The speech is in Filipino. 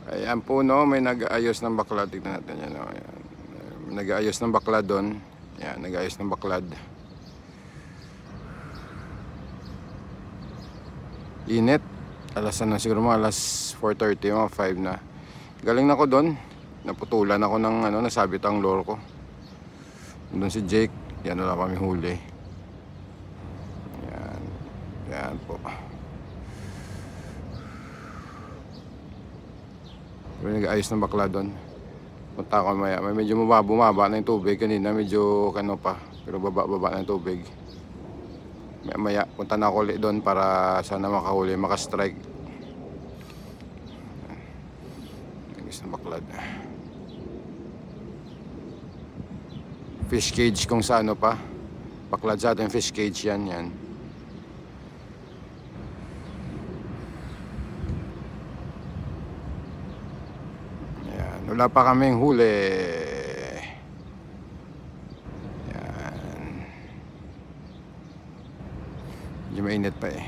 Ayan po, no, may nag-aayos ng baklad. Tignan natin yan, no. Ayan. May nag-aayos ng baklad doon. Ayan, nag-aayos ng baklad. Init. Alas na siguro mga alas 4:30, mga 5 na. Galing na ako doon. Naputulan ako ng ano, nasabit ang lure ko. Doon si Jake. Yan, wala kami huli. Yan. Yan po. May nag-ayos ng bakla doon. Punta ako maya. May medyo bumaba na yung tubig. Kanina medyo kano pa. Pero baba na yung tubig. Maya punta na ako ulit doon para sana makahuli, makastrike. Nag-ayos ng baklad. Fish cage kung sa ano pa. Baklad sa atin, fish cage yan. Yan. Wala pa kaming huli. Yan. Medyo mainit pa eh.